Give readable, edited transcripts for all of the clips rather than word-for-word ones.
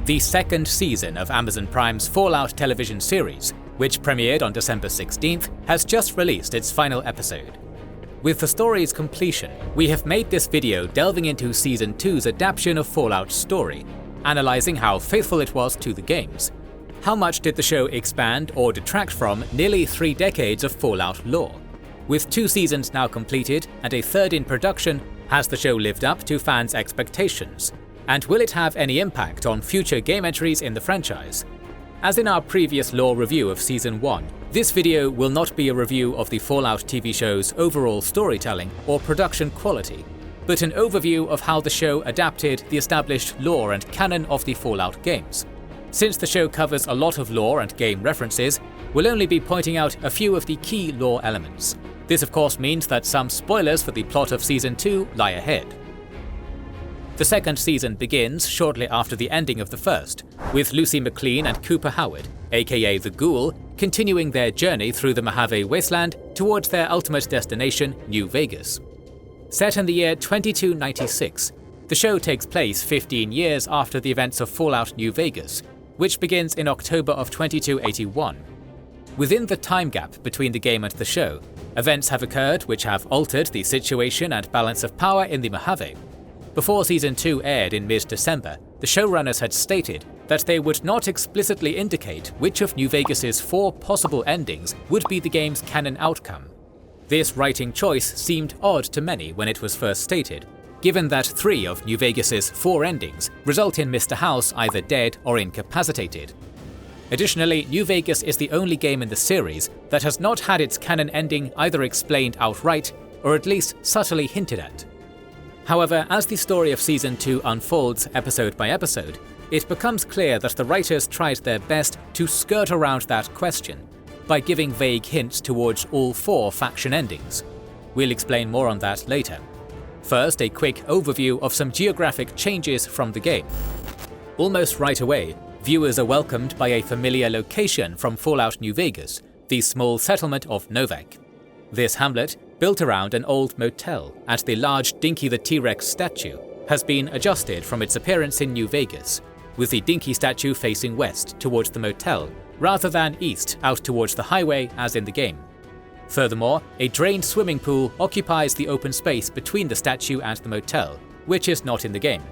the second season of Amazon Prime's Fallout television series, which premiered on December 16th, has just released its final episode. With the story's completion, we have made this video delving into Season 2's adaptation of Fallout's story, analysing how faithful it was to the games. How much did the show expand or detract from nearly 3 decades of Fallout lore? With 2 seasons now completed and a third in production, has the show lived up to fans' expectations? And will it have any impact on future game entries in the franchise? As in our previous lore review of Season 1, this video will not be a review of the Fallout TV show's overall storytelling or production quality, but an overview of how the show adapted the established lore and canon of the Fallout games. Since the show covers a lot of lore and game references, we'll only be pointing out a few of the key lore elements. This of course means that some spoilers for the plot of Season 2 lie ahead. The second season begins shortly after the ending of the first, with Lucy McLean and Cooper Howard, aka the Ghoul, continuing their journey through the Mojave Wasteland towards their ultimate destination, New Vegas. Set in the year 2296, the show takes place 15 years after the events of Fallout New Vegas, which begins in October of 2281. Within the time gap between the game and the show, events have occurred which have altered the situation and balance of power in the Mojave. Before Season 2 aired in mid-December, the showrunners had stated that they would not explicitly indicate which of New Vegas's 4 possible endings would be the game's canon outcome. This writing choice seemed odd to many when it was first stated, given that 3 of New Vegas's 4 endings result in Mr. House either dead or incapacitated. Additionally, New Vegas is the only game in the series that has not had its canon ending either explained outright or at least subtly hinted at. However, as the story of Season 2 unfolds episode by episode, it becomes clear that the writers tried their best to skirt around that question by giving vague hints towards all 4 faction endings. We'll explain more on that later. First, a quick overview of some geographic changes from the game. Almost right away, viewers are welcomed by a familiar location from Fallout New Vegas, the small settlement of Novac. This hamlet, built around an old motel at the large Dinky the T-Rex statue, has been adjusted from its appearance in New Vegas, with the Dinky statue facing west towards the motel, rather than east out towards the highway as in the game. Furthermore, a drained swimming pool occupies the open space between the statue and the motel, which is not in the game.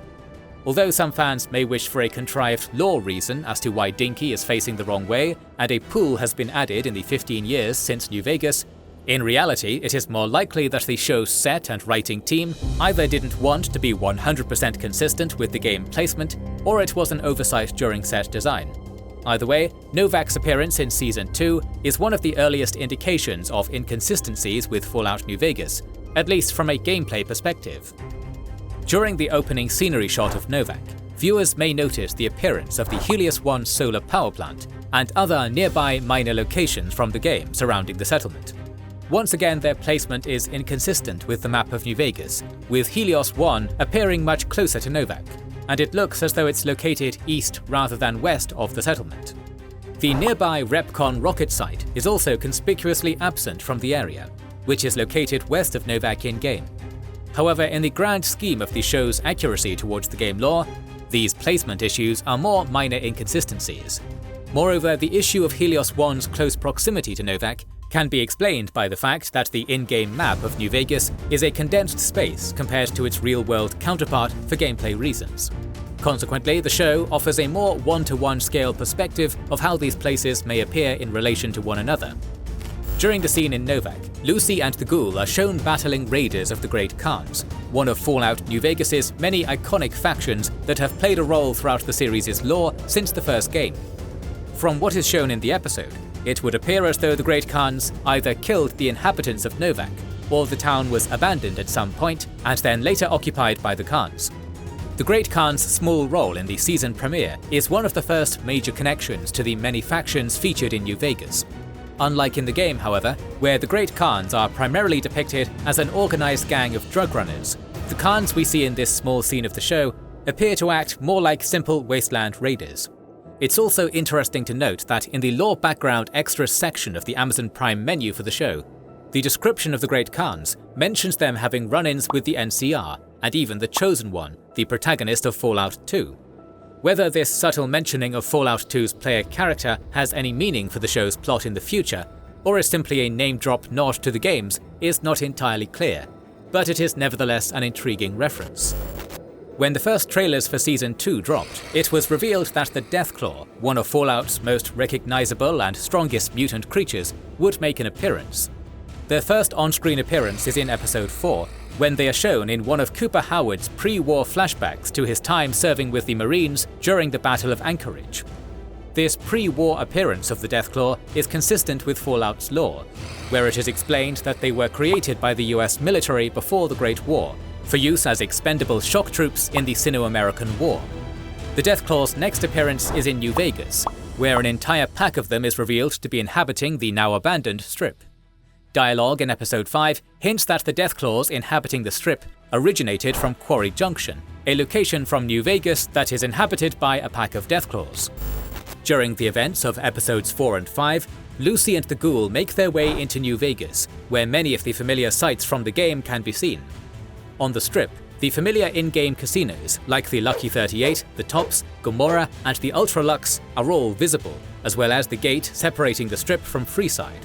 Although some fans may wish for a contrived lore reason as to why Dinky is facing the wrong way and a pool has been added in the 15 years since New Vegas, in reality it is more likely that the show's set and writing team either didn't want to be 100% consistent with the game placement, or it was an oversight during set design. Either way, Novac's appearance in Season 2 is one of the earliest indications of inconsistencies with Fallout New Vegas, at least from a gameplay perspective. During the opening scenery shot of Novac, viewers may notice the appearance of the Helios 1 solar power plant and other nearby minor locations from the game surrounding the settlement. Once again, their placement is inconsistent with the map of New Vegas, with Helios 1 appearing much closer to Novac, and it looks as though it's located east rather than west of the settlement. The nearby Repcon rocket site is also conspicuously absent from the area, which is located west of Novac in-game. However, in the grand scheme of the show's accuracy towards the game lore, these placement issues are more minor inconsistencies. Moreover, the issue of Helios 1's close proximity to Novac can be explained by the fact that the in-game map of New Vegas is a condensed space compared to its real-world counterpart for gameplay reasons. Consequently, the show offers a more one-to-one scale perspective of how these places may appear in relation to one another. During the scene in Novac, Lucy and the Ghoul are shown battling raiders of the Great Khans, one of Fallout New Vegas's many iconic factions that have played a role throughout the series' lore since the first game. From what is shown in the episode, it would appear as though the Great Khans either killed the inhabitants of Novac, or the town was abandoned at some point and then later occupied by the Khans. The Great Khan's small role in the season premiere is one of the first major connections to the many factions featured in New Vegas. Unlike in the game, however, where the Great Khans are primarily depicted as an organized gang of drug runners, the Khans we see in this small scene of the show appear to act more like simple wasteland raiders. It's also interesting to note that in the lore background extras section of the Amazon Prime menu for the show, the description of the Great Khans mentions them having run-ins with the NCR and even the Chosen One, the protagonist of Fallout 2. Whether this subtle mentioning of Fallout 2's player character has any meaning for the show's plot in the future, or is simply a name-drop nod to the games, is not entirely clear, but it is nevertheless an intriguing reference. When the first trailers for Season 2 dropped, it was revealed that the Deathclaw, one of Fallout's most recognizable and strongest mutant creatures, would make an appearance. Their first on-screen appearance is in Episode 4, when they are shown in one of Cooper Howard's pre-war flashbacks to his time serving with the Marines during the Battle of Anchorage. This pre-war appearance of the Deathclaw is consistent with Fallout's lore, where it is explained that they were created by the US military before the Great War, for use as expendable shock troops in the Sino-American War. The Deathclaw's next appearance is in New Vegas, where an entire pack of them is revealed to be inhabiting the now abandoned Strip. Dialogue in Episode 5 hints that the Deathclaws inhabiting the Strip originated from Quarry Junction, a location from New Vegas that is inhabited by a pack of Deathclaws. During the events of Episodes 4 and 5, Lucy and the Ghoul make their way into New Vegas, where many of the familiar sights from the game can be seen. On the Strip, the familiar in-game casinos, like the Lucky 38, the Tops, Gomorrah, and the Ultra Lux, are all visible, as well as the gate separating the Strip from Freeside.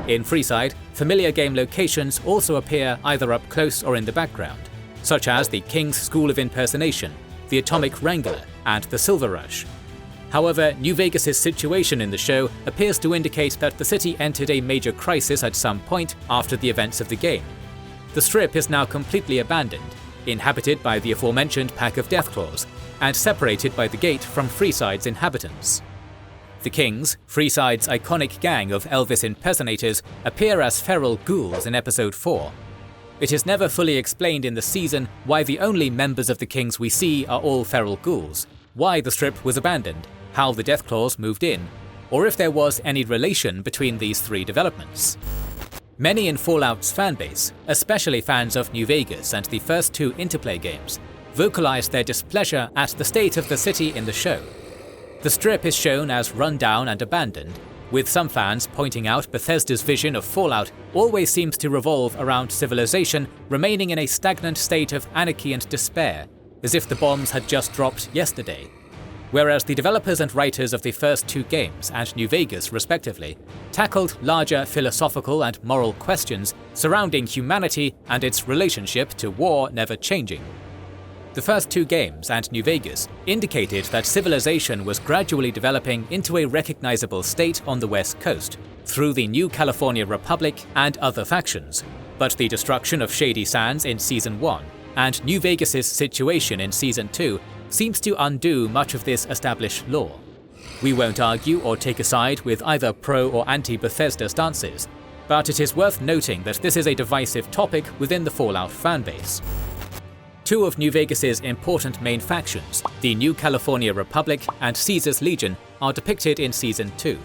In Freeside, familiar game locations also appear either up close or in the background, such as the King's School of Impersonation, the Atomic Wrangler, and the Silver Rush. However, New Vegas' situation in the show appears to indicate that the city entered a major crisis at some point after the events of the game. The Strip is now completely abandoned, inhabited by the aforementioned pack of Deathclaws, and separated by the gate from Freeside's inhabitants. The Kings, Freeside's iconic gang of Elvis impersonators, appear as feral ghouls in Episode 4. It is never fully explained in the season why the only members of the Kings we see are all feral ghouls, why the Strip was abandoned, how the Deathclaws moved in, or if there was any relation between these three developments. Many in Fallout's fanbase, especially fans of New Vegas and the first two Interplay games, vocalized their displeasure at the state of the city in the show. The Strip is shown as run down and abandoned, with some fans pointing out Bethesda's vision of Fallout always seems to revolve around civilization remaining in a stagnant state of anarchy and despair, as if the bombs had just dropped yesterday. Whereas the developers and writers of the first two games and New Vegas respectively tackled larger philosophical and moral questions surrounding humanity and its relationship to war never changing. The first two games and New Vegas indicated that civilization was gradually developing into a recognizable state on the West Coast through the New California Republic and other factions, but the destruction of Shady Sands in Season 1 and New Vegas' situation in Season 2 seems to undo much of this established lore. We won't argue or take a side with either pro or anti-Bethesda stances, but it is worth noting that this is a divisive topic within the Fallout fanbase. Two of New Vegas' important main factions, the New California Republic and Caesar's Legion, are depicted in Season 2.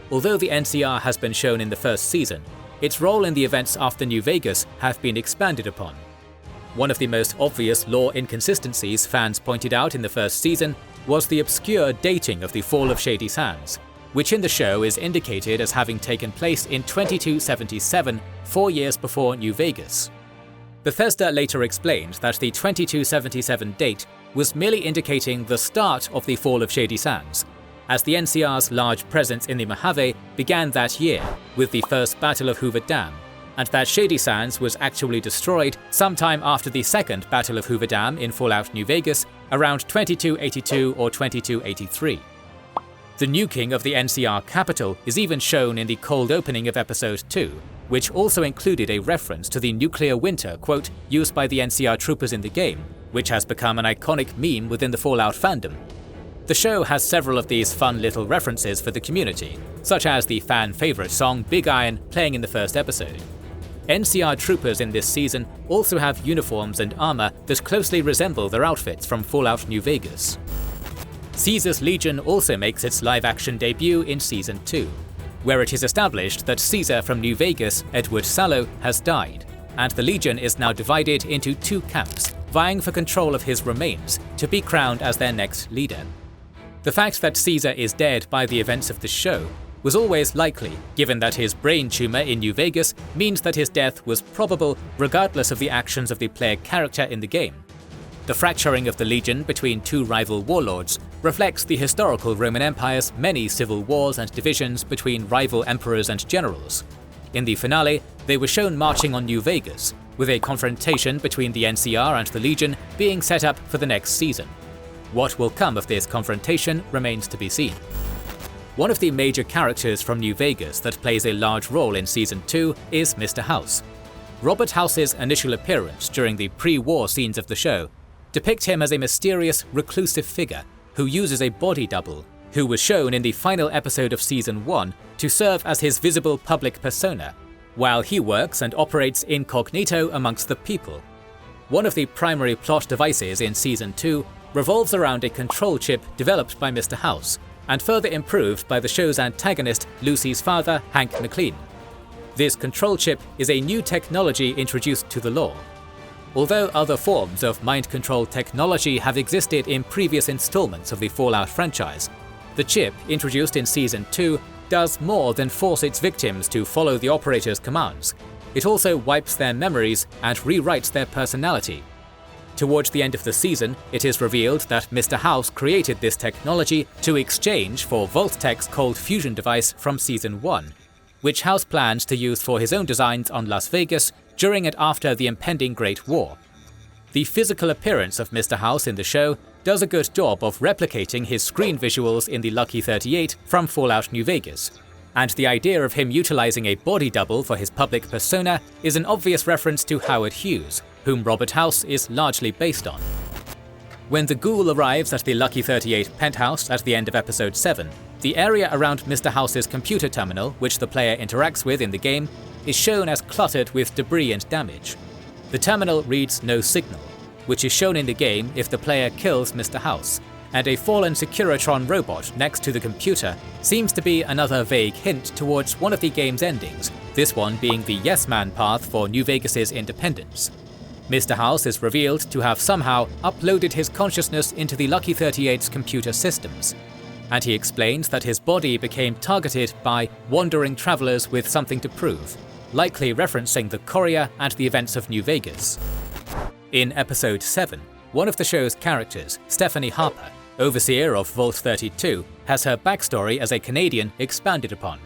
Although the NCR has been shown in the first season, its role in the events after New Vegas have been expanded upon. One of the most obvious lore inconsistencies fans pointed out in the first season was the obscure dating of the fall of Shady Sands, which in the show is indicated as having taken place in 2277, 4 years before New Vegas. Bethesda later explained that the 2277 date was merely indicating the start of the fall of Shady Sands, as the NCR's large presence in the Mojave began that year with the First Battle of Hoover Dam, and that Shady Sands was actually destroyed sometime after the Second Battle of Hoover Dam in Fallout New Vegas around 2282 or 2283. The nuking of the NCR capital is even shown in the cold opening of Episode 2, which also included a reference to the nuclear winter quote used by the NCR troopers in the game, which has become an iconic meme within the Fallout fandom. The show has several of these fun little references for the community, such as the fan favorite song Big Iron playing in the first episode. NCR troopers in this season also have uniforms and armor that closely resemble their outfits from Fallout New Vegas. Caesar's Legion also makes its live-action debut in Season 2, where it is established that Caesar from New Vegas, Edward Sallow, has died, and the Legion is now divided into two camps, vying for control of his remains to be crowned as their next leader. The fact that Caesar is dead by the events of the show was always likely, given that his brain tumor in New Vegas means that his death was probable regardless of the actions of the player character in the game. The fracturing of the Legion between two rival warlords reflects the historical Roman Empire's many civil wars and divisions between rival emperors and generals. In the finale, they were shown marching on New Vegas, with a confrontation between the NCR and the Legion being set up for the next season. What will come of this confrontation remains to be seen. One of the major characters from New Vegas that plays a large role in Season 2 is Mr. House. Robert House's initial appearance during the pre-war scenes of the show depict him as a mysterious, reclusive figure who uses a body double, who was shown in the final episode of Season 1 to serve as his visible public persona, while he works and operates incognito amongst the people. One of the primary plot devices in Season 2 revolves around a control chip developed by Mr. House, and further improved by the show's antagonist Lucy's father, Hank McLean. This control chip is a new technology introduced to the lore. Although other forms of mind control technology have existed in previous installments of the Fallout franchise, the chip introduced in Season 2 does more than force its victims to follow the operator's commands. It also wipes their memories and rewrites their personality. Towards the end of the season, it is revealed that Mr. House created this technology to exchange for Vault-Tech's cold fusion device from Season 1, which House plans to use for his own designs on Las Vegas during and after the impending Great War. The physical appearance of Mr. House in the show does a good job of replicating his screen visuals in the Lucky 38 from Fallout New Vegas, and the idea of him utilizing a body double for his public persona is an obvious reference to Howard Hughes, whom Robert House is largely based on. When the ghoul arrives at the Lucky 38 penthouse at the end of Episode 7, the area around Mr. House's computer terminal, which the player interacts with in the game, is shown as cluttered with debris and damage. The terminal reads no signal, which is shown in the game if the player kills Mr. House, and a fallen Securitron robot next to the computer seems to be another vague hint towards one of the game's endings, this one being the Yes Man path for New Vegas's independence. Mr. House is revealed to have somehow uploaded his consciousness into the Lucky 38's computer systems, and he explains that his body became targeted by wandering travelers with something to prove, likely referencing the Courier and the events of New Vegas. In Episode 7, one of the show's characters, Stephanie Harper, overseer of Vault 32, has her backstory as a Canadian expanded upon.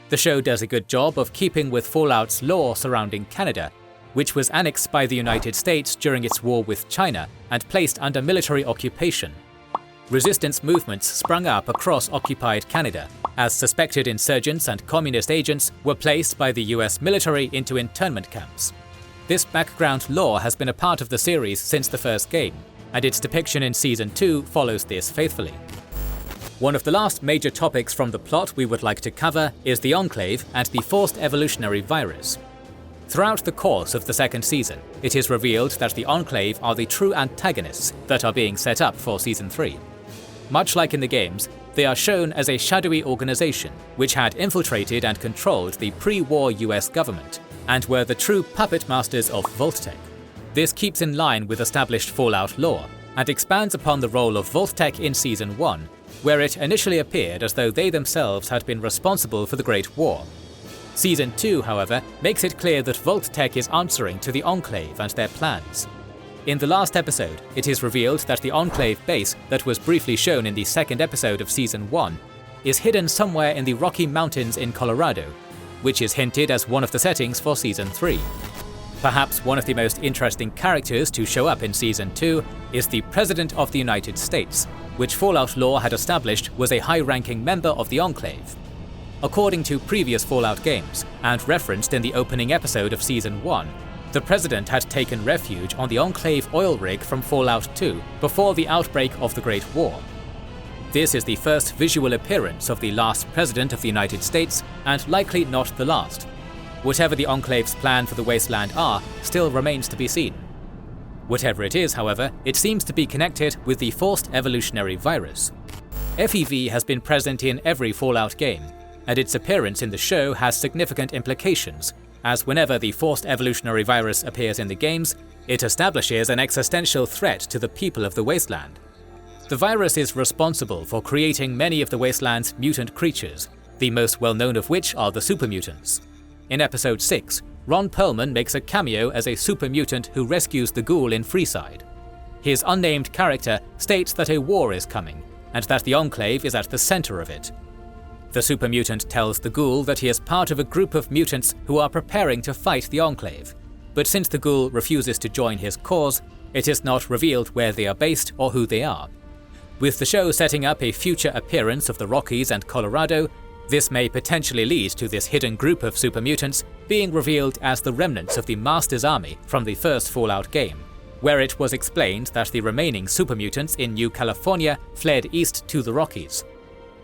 The show does a good job of keeping with Fallout's lore surrounding Canada, which was annexed by the United States during its war with China and placed under military occupation. Resistance movements sprung up across occupied Canada, as suspected insurgents and communist agents were placed by the US military into internment camps. This background lore has been a part of the series since the first game, and its depiction in Season 2 follows this faithfully. One of the last major topics from the plot we would like to cover is the Enclave and the forced evolutionary virus. Throughout the course of the second season, it is revealed that the Enclave are the true antagonists that are being set up for Season 3. Much like in the games, they are shown as a shadowy organization which had infiltrated and controlled the pre-war US government, and were the true puppet masters of Vault-Tech. This keeps in line with established Fallout lore, and expands upon the role of Vault-Tech in Season 1, where it initially appeared as though they themselves had been responsible for the Great War. Season 2, however, makes it clear that Vault-Tech is answering to the Enclave and their plans. In the last episode, it is revealed that the Enclave base that was briefly shown in the second episode of Season 1 is hidden somewhere in the Rocky Mountains in Colorado, which is hinted as one of the settings for Season 3. Perhaps one of the most interesting characters to show up in Season 2 is the President of the United States, which Fallout lore had established was a high-ranking member of the Enclave. According to previous Fallout games, and referenced in the opening episode of Season 1, the President had taken refuge on the Enclave oil rig from Fallout 2 before the outbreak of the Great War. This is the first visual appearance of the last President of the United States, and likely not the last. Whatever the Enclave's plan for the Wasteland are, still remains to be seen. Whatever it is, however, it seems to be connected with the forced evolutionary virus. FEV has been present in every Fallout game, and its appearance in the show has significant implications, as whenever the forced evolutionary virus appears in the games, it establishes an existential threat to the people of the Wasteland. The virus is responsible for creating many of the Wasteland's mutant creatures, the most well-known of which are the supermutants. In Episode 6, Ron Perlman makes a cameo as a super mutant who rescues the ghoul in Freeside. his unnamed character states that a war is coming, and that the Enclave is at the center of it. The super mutant tells the ghoul that he is part of a group of mutants who are preparing to fight the Enclave, but since the ghoul refuses to join his cause, it is not revealed where they are based or who they are. With the show setting up a future appearance of the Rockies and Colorado, this may potentially lead to this hidden group of super mutants being revealed as the remnants of the Master's army from the first Fallout game, where it was explained that the remaining super mutants in New California fled east to the Rockies.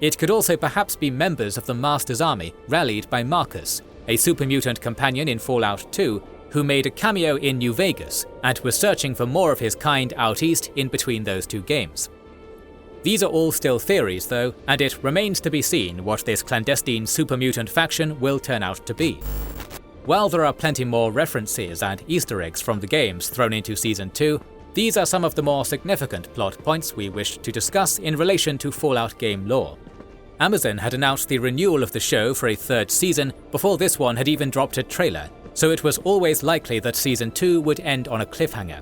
It could also perhaps be members of the Master's army rallied by Marcus, a super mutant companion in Fallout 2, who made a cameo in New Vegas and was searching for more of his kind out east in between those two games. These are all still theories though, and it remains to be seen what this clandestine super mutant faction will turn out to be. While there are plenty more references and Easter eggs from the games thrown into Season 2, these are some of the more significant plot points we wish to discuss in relation to Fallout game lore. Amazon had announced the renewal of the show for a third season before this one had even dropped a trailer, so it was always likely that Season 2 would end on a cliffhanger.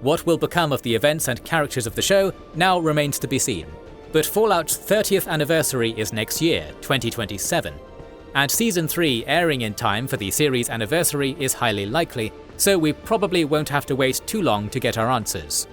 What will become of the events and characters of the show now remains to be seen, but Fallout's 30th anniversary is next year, 2027, and Season 3 airing in time for the series' anniversary is highly likely, so we probably won't have to wait too long to get our answers.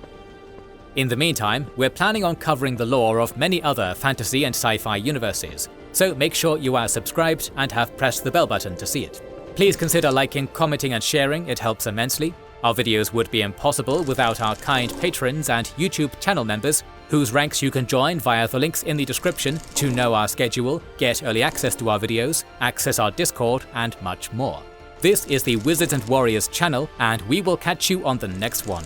In the meantime, we're planning on covering the lore of many other fantasy and sci-fi universes, so make sure you are subscribed and have pressed the bell button to see it. Please consider liking, commenting and sharing, it helps immensely. Our videos would be impossible without our kind patrons and YouTube channel members, whose ranks you can join via the links in the description to know our schedule, get early access to our videos, access our Discord, and much more. This is the Wizards and Warriors channel, and we will catch you on the next one.